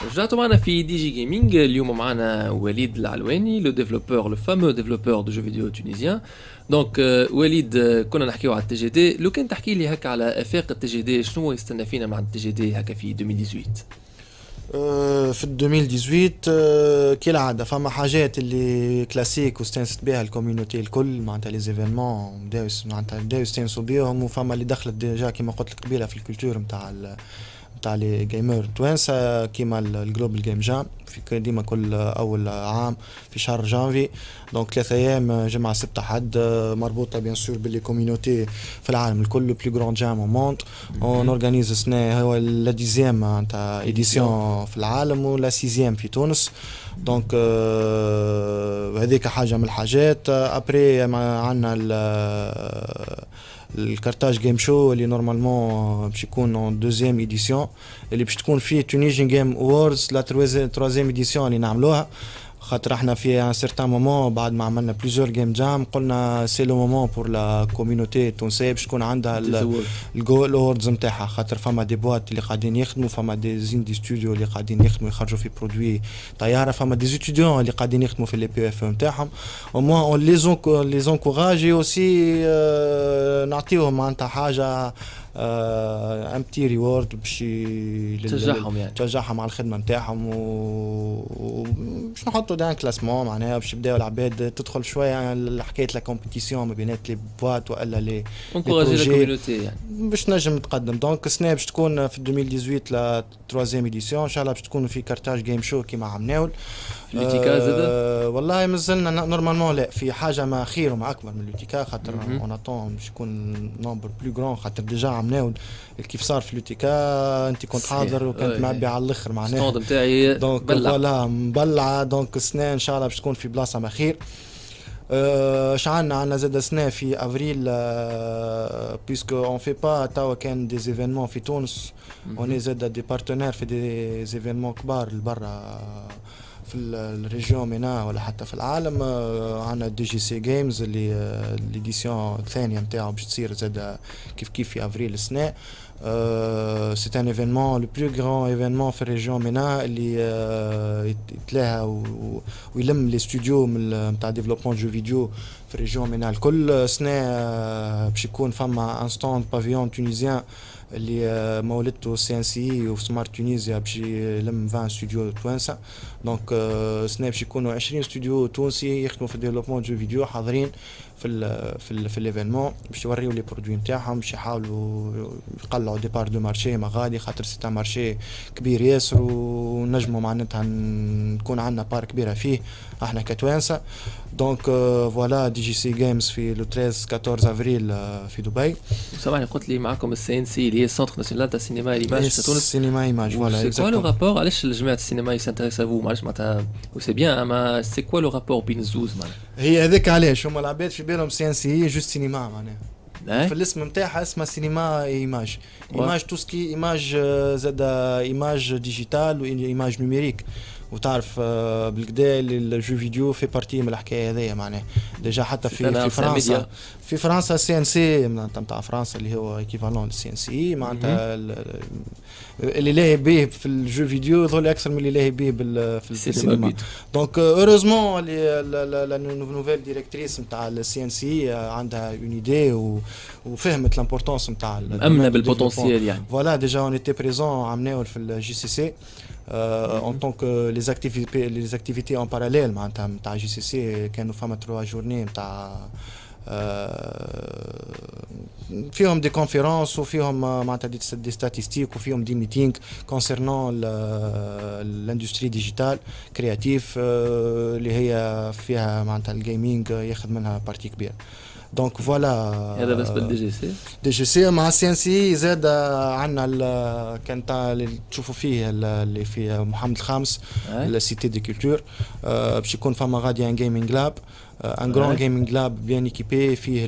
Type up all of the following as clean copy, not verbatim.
رجعتوا معنا في دي جي جيمنج. اليوم معنا وليد العلواني لو ديفلوبور لو فامو ديفلوبور دو جو فيديو تونيزيان. دونك وليد، كنا نحكيو على التي جي دي. لو كان تحكي لي هكا على افاق التي جي دي، شنو يستنى فينا مع التي جي دي هكا في 2018؟ في 2018 كالعادة فما حاجات اللي كلاسيك واستانست بها الكوميونيتي الكل معناتها لي زيفينمون بداو يستانسوا بيهم، وفما اللي دخلت ديجا كيما قلت لك قبيله في الكولتور نتاع لي جيمر توانسه كيما الجلوبال جيم جام في ديما كل اول عام في شهر جانفي. دونك 3 ايام جمعه سبت حد مربوطه بيان سور باللي كوميونيتي في العالم الكل. لو بلو غران جام او موند اون اورغانيز السنه هو لا ديزيام نتاع ايديسيون في العالم ولا سيزيام في تونس. دونك هذيك حاجه من الحاجات. ابري عندنا الكارتاج جيم شو اللي نورمالمون باش يكون اون دوزيام ايديسيون اللي باش تكون فيه تونيجين جيم اووردز لا تروازيام ايديسيون اللي نعملوها. خاطر احنا في ان سيرتان مومون بعد ما عملنا بليزيور جيم جام قلنا سي لو مومون بور لا كوميونيتي التونسيه باش تكون عندها الجول اووردز نتاعها. خاطر فما دي بوات اللي قاعدين يخدموا، فما دي زين دي ستوديو اللي قاعدين يخدموا يخرجوا في برودوي طياره، فما دي ستوديون اللي قاعدين يخدموا في لي بي اف نتاعهم. او موان اون لي زونكوراجي اوسي نعطيوهم معناتها حاجه ان بتي ريورد باش تشجعهم يعني تشجعهم على الخدمه نتاعهم وباش نحطوا دان كلاسمون معناها باش يبداو العباد تدخل شويه حكايه لا كومبيتيسيون ما بينات لي بوات ولا لي انكوراجي لا كوميونيتي يعني باش نجم تقدم. دونك السنه باش تكون في 2018 لا 3 ايديسيون ان شاء الله باش تكون في كارتاج جيم شو كيما عملناو لوتيكا زاد. والله مازلنا نورمالمون لا في حاجه ما خير وما اكبر من لوتيكا. خاطر اون اتون باش يكون نومبر بلو غران. خاطر ديجا عملناو كيف صار في لوتيكا انت كنت حاضر وكنت معبي على الاخر معناها الستوند نتاعي دونك فوالا مبلعه. دونك السنه ان شاء الله باش تكون في بلاصه ما خير. عندنا زاد سنه في افريل بيسكو اون في با توا كان دي زيفينمون في تونس اون زاد دي بارتنير في دي زيفينمون كبار لبرا في الريجيون مينا ولا حتى في العالم. عندنا دي جي سي جيمز اللي الاديسيون الثانيه نتاعو باش تصير زاد كيف في افريل السنه. سي ان ايفينمون لو بلو غران ايفينمون في الريجيون مينا اللي يتلاها ويلم لي ستوديو نتاع ديفلوبمون جو فيديو في الريجيون مينا الكل. سنه باش يكون فما ان ستاند بافيون تونيزيان اللي مولدته سي ان سي وسمارت تونيزيا باش يلم 20 ستوديو توانسه. دونك سنه باش يكونوا 20 ستوديو تونسي يخدموا في ديفلوبمون جو فيديو حاضرين في الايفينمون باش يوريو لي برودوي نتاعهم باش يحاولوا يقلعوا دي بار دو مارشي ما غادي. خاطر سي ان مارشي كبير ياسر ونجموا معناتها نكون عندنا بار كبيره فيه احنا كتوانسه. دونك فوالا دي جي سي جيمز في لو 13 14 افريل في دبي. سامحني قلت لي معكم السي ان سي اللي هي السنتر ناسيونال تاع السينما ايماج في تونس. السينما ايماج فوالا. سي كوا لو رابور؟ علاش جماعه السينما يسانتريس افو؟ معليش معناتها سي بيان اما سي كوا لو رابور بين الزوز معناها؟ هي هذاك علاش هما العباد في بالهم سي ان سي هي جوست سينما معناها في الاسم نتاعها اسمها سينما ايماج. ايماج توسكي ايماج زاد ايماج ديجيتال وايماج نوميريك. وتعرف بالكدا الجو فيديو في بارتي من الحكايه هذيا معناها ديجا حتى في فرنسا. في فرنسا سي ان سي نتاع فرنسا اللي هو ايكيفالون للسي ان سي معناتها اللي لاهي به في الجو فيديو يظل اكثر من اللي لاهي به في السينما. دونك اوروزمون لا نوفيل ديريكتريس نتاع السي ان سي عندها اون ايدي وفهمت لامبورطونس نتاع امنه بالبوتنسيال يعني. فوالا ديجا اون ايتي بريزون عملناو في الجي سي سي en tant que les activités en parallèle معناتها جي سي سي كانوا فما 3 جورني نتاع فيهم دي كونفيرونس وفيهم معناتها دي ستاتستيك وفيهم دي ميتينغ كونسيرنون الاندستري ديجيتال كرياتيف اللي هي فيها معناتها الجيمنج ياخذ منها بارتي كبيره. دونك فوالا هذا بالنسبه للدي جي سي. دي جي سي مع السي ان سي زاد عندنا كان اللي تشوفوا فيه اللي في محمد الخامس السيتي دي كولتور باش يكون فما غادي ان جيمنج لاب ان جراند جيمنج لاب بيان ايكيبي فيه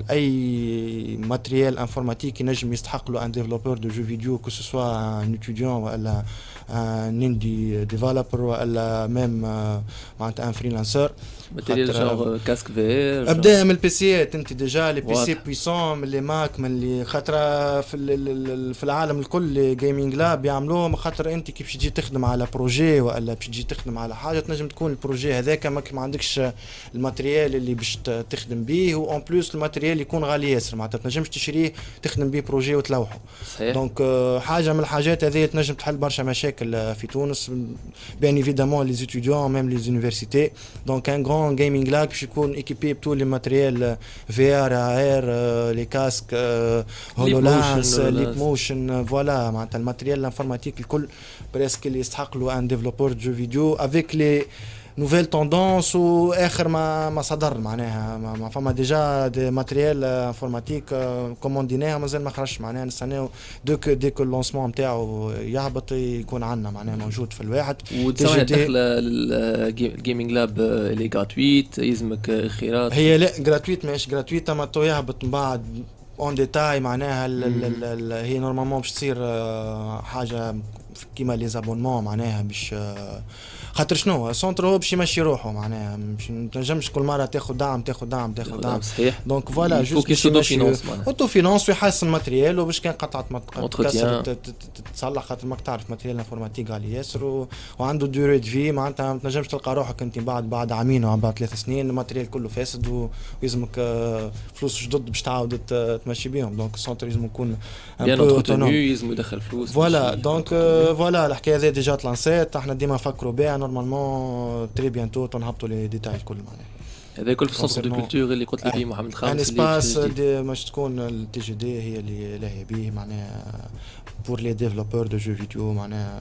اي ماتريال انفورماتيك ينجم يستحق له ان ديفلوبور دو جو فيديو كو سوسوا ان اتيديون ولا ان اندي ديفلوبر ولا ميم معناتها ان فريلانسر. ماتيريال جونغ كاسك في ابدا من البيسيات انت ديجا لي بيسي بويسون من لي ماك من اللي خاطر في العالم الكل جيمنج لاب يعملوهم خاطر انت كي باش تجي تخدم على بروجي ولا باش تجي تخدم على حاجه تنجم تكون البروجي هذاك ما عندكش الماتريال اللي باش تخدم به وان بلوس الماتريال يكون غالي ياسر معناتها تنجمش تشريه تخدم به بروجي وتلوحه. دونك حاجه من الحاجات هذه تنجم تحل برشا مشاكل في تونس بيان ايفيدامون لي ستوديون ميم لي زونيفرسيتي. دونك ان جران جيمنج لاب باش يكون ايكيبي بتول لي ماتريال في ار ار لي كاسك هولولانس ليب موشن فوالا معناتها الماتريال الانفورماتيك الكل بريسك اللي يستحق له ان ديفلوبور جو فيديو افيك لي نوفيل توندونس واخر ما صدر معناها ما فما ديجا دي ماتريال انفورماتيك كومونديناها مازال ما خرجش معناها نستناو ديك اللونسمون نتاعو يهبط يكون عندنا معناها موجود في الواحد. وتصور داخل الجيمنج لاب اللي غراتويت يلزمك خيارات هي لا غراتويت ماهيش غراتويت اما تو يهبط من بعد اون ديتاي معناها هي نورمالمون باش تصير حاجه كيما لي زابونمون معناها باش خاطر شنو سونتر هو باش يمشي روحه معناها باش تنجمش كل مره تاخذ دعم صحيح. دونك فوالا جوست باش يمشي اوتو فينانس ويحسن ماتريال وباش كان قطعه تصلح خاطر ماك تعرف ماتريال انفورماتيك غالي ياسر وعنده دوري دو في معناتها ما تنجمش تلقى روحك انت بعد عامين او بعد 3 سنين الماتريال كله فاسد ويلزمك فلوس جدد باش تعاود تمشي بيهم. دونك السونتر لازم يكون بيان انتروتوني يلزم يدخل فلوس فوالا. دونك فوالا الحكايه هذه ديجا تلانسيت احنا ديما نفكروا بها نورمالمون تري بيانتو تنهبطوا لي ديتاي الكل معناها. هذا كل في السونتر دو كولتور اللي قلت لي فيه محمد خالد ان اسباس باش تكون التي جي دي هي اللي لاهيه به معناها بور لي ديفلوبور دو جو فيديو معناها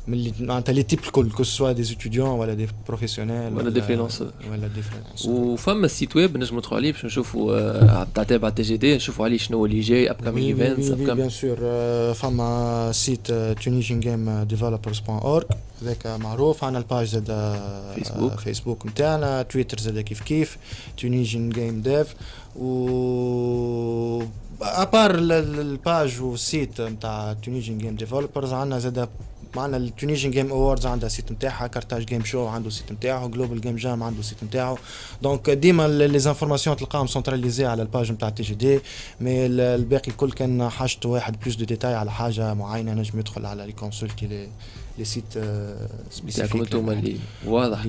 من اللي معناتها لي تيب الكل كو سوا دي ستوديون ولا دي بروفيسيونيل ولا دي فريلانسور وفما السيت ويب نجم ندخلوا عليه باش نشوفوا تاع تي جي دي نشوفوا عليه شنو اللي جاي ابكامينغ ايفنتس بيان سور. فما سيت tunisiangamedevelopers.org هذاك معروف. عندنا الباج زاد فيسبوك نتاعنا تويتر زاد كيف Tunisian Game Dev و ابار الباج والسيت نتاع Tunisian Game Developers عندنا زاد معنا التونيجين جيم اووردز عندها سيت نتاعها كارتاج جيم شو عنده سيت نتاعو جلوبال جيم جام عنده سيت نتاعو. دونك ديما لي زانفورماسيون تلقاهم سنتراليزي على الباج نتاع تي جي دي مي الباقي الكل كان حاجته واحد بلوس دو ديتاي على حاجه معينه نجم يدخل على لي كونسولتي لي سيت سبيسيفيك انتوما اللي واضح.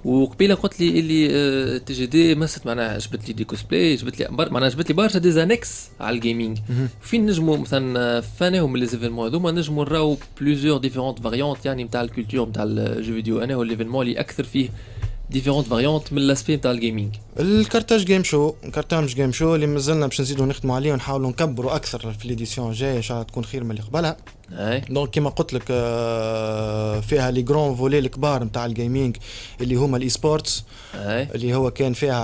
وقبيله قلت لي اللي تي جي دي مست معناها جبت لي دي كوسبلاي جبت لي معناها جبت لي برشا ديزانكس على الجيمنج فين نجموا مثلا فاناهم من لي زيفينمون هذوما نجموا نراو بليزيور ديفيرونت فاريونت يعني نتاع الكولتور نتاع الجو فيديو. انا هو ليفينمون اللي اكثر فيه ديفيرونت فاريونت من لاسبي نتاع الجيمنج الكارتاج جيم شو اللي مازلنا باش نزيدوا نخدموا عليه ونحاولوا نكبروا اكثر في ليديسيون جايه ان شاء الله تكون خير من اللي قبلها. دونك كيما قلت لك فيها لي غران فولي الكبار نتاع الجيمنج اللي هما الاي سبورتس اللي هو كان فيها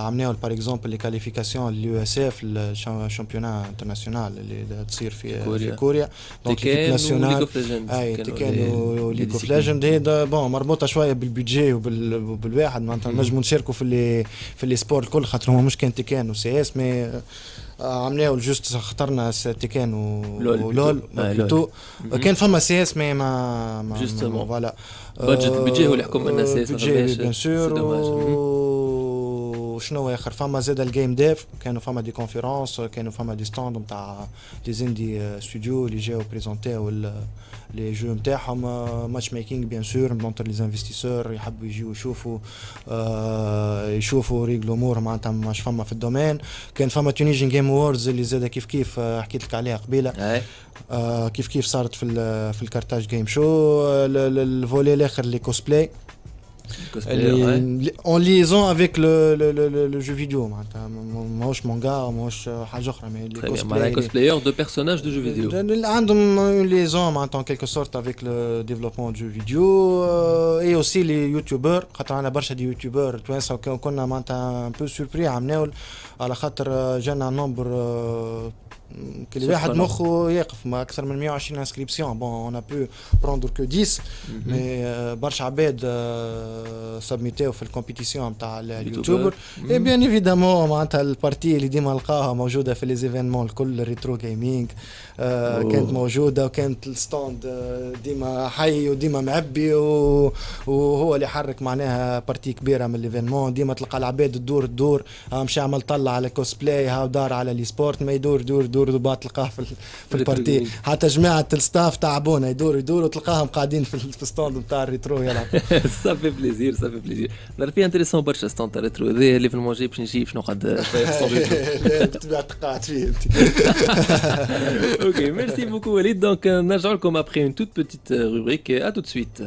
عملناو بار اكزومبل لي كاليفيكاسيون لليو اس اف الشامبيونات انترناسيونال اللي تصير في كوريا. دونك ليكيب ناسيونال تيكان وليغ اوف ليجند هي بون مربوطه شويه بالبيدجي وبالواحد معناتها نجموا نشاركوا في لي سبورت الكل خاطر هما مش كان تيكان وسي اس مي عملناو جوست اخترنا تيكان ولول بلوتو كان فما سي اس مي ما جوستومون فوالا بادجت البيدجي هو اللي يحكم لنا سي اس بيان سور. وشنو اخر فما زاد الجيم ديف كانوا فما دي كونفيرونس كانوا فما دي ستاند نتاع دي زيندي ستوديو اللي جاو بريزونتيو لي جو نتاعهم ماتش ميكينغ بيان سور دونتر لي انفستيسور يحبوا يجيو يشوفوا ريغل امور معناتها ماش فما في الدومين. كان فما تونيجين جيم ووردز اللي زاد كيف حكيت لك عليها قبيله كيف صارت في الكارتاج جيم شو الفولي الاخر لي كوسبلاي en liaison avec le jeu vidéo معناتها ماهوش مانغا ماهوش حاجه اخرى مي لي كوسبلاير دو بيرسوناج دو جو فيديو عندهم اون liaison معناتها en quelque sorte avec le développement de jeux vidéo et aussi les youtubeurs خاطر عندنا برشا دي يوتيوبر توانسه كنا معناتها un peu surpris عملناو على خاطر جانا نمبر كل واحد مخه يقف ما اكثر من 120 انسكريبسيون بون اون بو بروندر كو 10 مي برشا عباد سبميتيو في الكومبيتيسيون نتاع اليوتيوبر اي بيان ايفيدامون معناتها البارتي اللي ديما نلقاها موجوده في لي زيفينمون الكل الريترو جيمنج كانت موجوده وكانت الستاند ديما حي وديما معبي وهو اللي يحرك معناها بارتي كبيره من ليفينمون ديما تلقى العباد تدور مشى عمل طلع على كوسبلاي هاو دار على لي سبورت ما يدور ضباط تلقاه في البارتي حتى جماعه الستاف تاعبونا يدور وتلقاهم قاعدين في الستاند نتاع الريترو يلعب صافي بليزير في انتريسون برشا ستاند تاع الريترو هذا اللي في المونجي باش نجيب شنو قد لا بالطبيعه تقعد فيه انت اوكي ميرسي بوكو وليد دونك نرجع لكم ابخي اون توت بوتيت روبريك ا تو سويت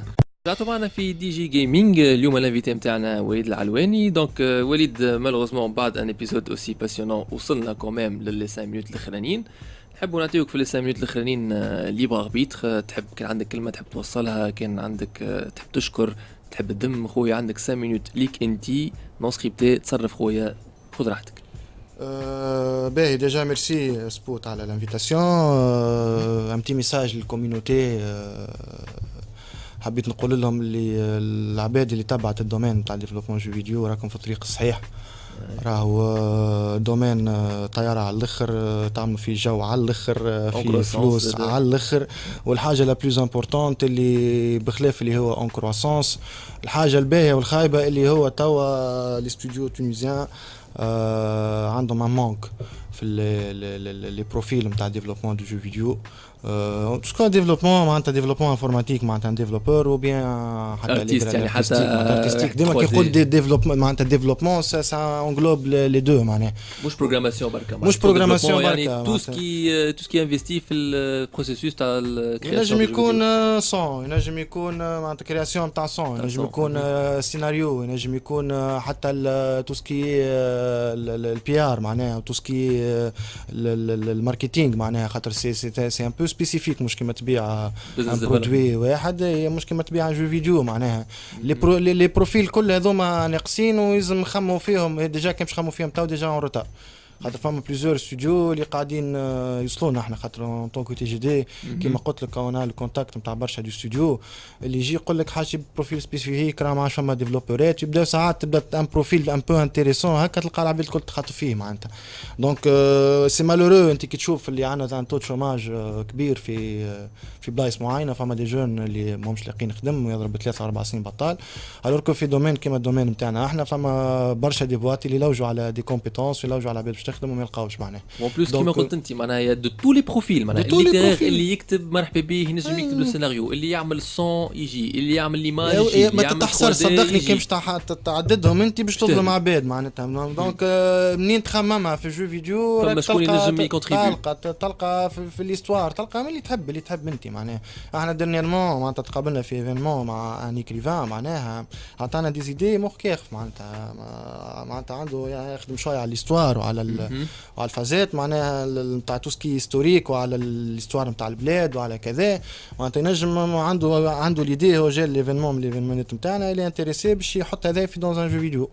رجعتوا معنا في دي جي جيمنج اليوم الانفيتي نتاعنا وليد العلواني دونك وليد مالوغوزمون بعد ان ابيزود اوسي باسيونون وصلنا كوميم للي 5 مينوت الاخرانيين نحبوا نعطيوك في لي 5 مينوت الاخرانيين ليبر اربيتر تحب كان عندك كلمه تحب توصلها كان عندك تحب تشكر تحب تدم خويا عندك 5 مينوت ليك انتي نون سكريبتي تصرف خويا خذ راحتك باهي ديجا ميرسي سبوت على الانفيتاسيون ان بتي ميساج للكوميونيتي حبيت نقول لهم اللي العباد اللي تبعت الدومين نتاع ديفلوبمون جو فيديو راكم في الطريق الصحيح راهو دومين طياره على الاخر تعملوا فيه جو على الاخر فيه فلوس على الاخر والحاجه لا بلوز امبورطونت اللي بخلاف اللي هو اون كرواسونس الحاجه الباهيه والخايبه اللي هو توا لي ستوديو تونيزيان عندهم ان مانك في لي بروفيل نتاع ديفلوبمون دو جو فيديو سكو ديفلوبمون معناتها ديفلوبمون انفورماتيك معناتها ديفلوبور او بيان حتى ارتيست يعني حتى ارتستيك ديما كي يقول ديفلوبمون معناتها ديفلوبمون سا انغلوب لي دو معناها مش بروغراماسيون بركه مش بروغراماسيون يعني تو سكي انفيستي في البروسيسوس تاع الكرياسيون ينجم يكون صون ينجم يكون معناتها كرياسيون تاع صون ينجم يكون سيناريو ينجم يكون حتى تو سكي البي ار معناها تو سكي الماركتينغ معناها خاطر سي ان بو سبيسيفيك مش كيما تبيع برودوي واحد مش كيما تبيع جو فيديو معناها لي بروفيل كل هذوما ناقصين ويلزم نخموا فيهم ديجا كي باش نخموا فيهم تو ديجا اون روتار خاطر فما بليزيور استوديو اللي قاعدين يوصلونا احنا خاطر اون طونكو تي جي دي كيما قلت لك انا الكونتاكت نتاع برشا دو استوديو اللي يجي يقول لك حاجه بروفيل سبيسيفيك راه ما عادش فما ديفلوبورات يبداو ساعات تبدا ان بروفيل ان بو انتريسون هكا تلقى العباد الكل تخاطب فيه معناتها دونك سي مالورو انت كي تشوف اللي عندنا ان تو شوماج كبير في بلايص معينه فما دي جون اللي ماهمش لاقيين يخدم ويضرب 3 4 سنين بطال الوغ في دومين كيما الدومين نتاعنا احنا فما برشا دي بوات اللي يلوجوا على دي كومبيتونس ويلوجوا على عباد باش تخدم وما يلقاوش معناها مون بلوس كيما قلت انت معناها دو تو لي بروفيل معناها اللي يكتب مرحبا به ينجم يكتب السيناريو اللي يعمل الصون يجي اللي يعمل ليماج يجي ما تتحصر صدقني كي باش تعددهم انت باش تظلم عباد معناتها دونك منين تخممها في جو فيديو فما شكون ينجم يكونتريبيو تلقى في ليستوار تلقى من اللي تحب انت معناها احنا ديرنييرمون معناتها تقابلنا في ايفينمون مع ان ايكريفان معناها عطانا دي زيدي مخ كيف معناتها عنده يعني يخدم شويه على ليستوار وعلى الفازات معناها نتاع توسكي هيستوريك وعلى الاستوار نتاع البلاد وعلى كذا معناتها ينجم عنده ليدي هو جا ليفينمون من ليفينمونات نتاعنا اللي انتريسي باش يحط هذا في دون ان جو فيديو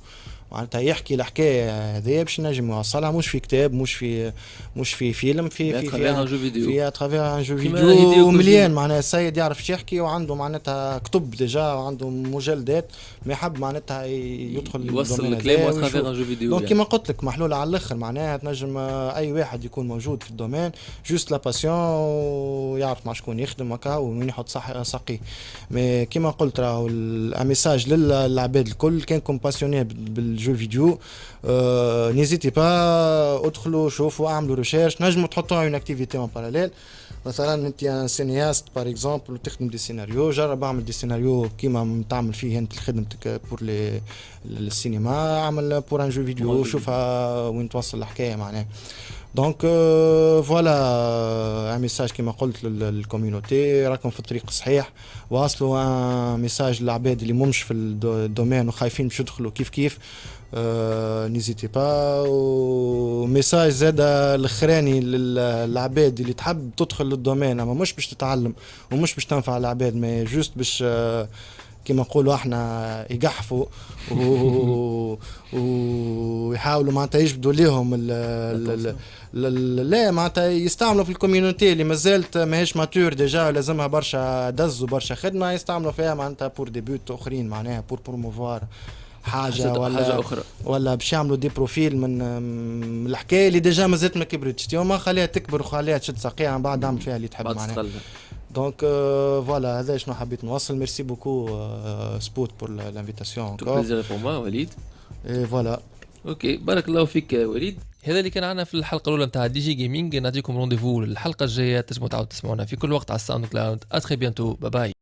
معناتها يحكي الحكايه هذه باش نجم يوصلها مش في كتاب مش في فيلم في اترافير ان جو فيديو مليان معناها السيد يعرف ايش يحكي وعنده معناتها كتب ديجا وعنده مجلدات ما يحب معناتها يدخل يوصل الكلام اترافير ان جو فيديو دونك كيما قلت لك محلوله على الاخر معناها تنجم اي واحد يكون موجود في الدومين جوست لا باسيون ويعرف مع شكون يخدم هكا وين يحط ساقيه مي كيما قلت راهو الميساج للعباد الكل كان كومباسيوني بالجو فيديو نيزيتي با ادخلوا شوفوا اعملوا ريشيرش نجموا تحطوها اون اكتيفيتي اون باراليل مثلا انت ان سينياست بار اكزومبل وتخدم دي سيناريو جرب اعمل دي سيناريو كيما تعمل فيه انت خدمتك بور السينما اعمل بور ان جو فيديو شوفها وين توصل الحكايه معناها دونك فوالا ان ميساج كما قلت للكوميونيتي راكم في الطريق الصحيح واصلوا ان ميساج للعباد اللي مش في الدومين وخايفين باش يدخلوا كيف نيزيتي با وميساج زاد الاخراني للعباد اللي تحب تدخل للدومين اما مش باش تتعلم ومش باش تنفع العباد ما جوست باش كما نقولوا احنا يقحفوا ويحاولوا معناتها يجبدوا ليهم لا معناتها يستعملوا في الكوميونيتي اللي مازالت ماهيش ماتور ديجا لازمها برشا دز وبرشا خدمه يستعملوا فيها معناتها بور دي بوت اخرين معناها بور بروموفوار حاجه حاجه اخرى ولا باش يعملوا دي بروفيل من الحكايه اللي ديجا مازالت ما كبرتش ما خليها تكبر وخليها تشد ساقيها من بعد اعمل فيها اللي تحب معناها دونك فوالا هذا شنو حبيت نوصل ميرسي بوكو سبوت بور لانفيتاسيون تو بليزير بور موا وليد اي فوالا اوكي بارك الله فيك وليد. هذا اللي كان عندنا في الحلقه الاولى نتاع دي جي جيمنج. نعطيكم رونديفو الحلقه الجايه تسمعوا تعاودوا تسمعونا في كل وقت على الساوند كلاود. اتري بيانتو باي باي.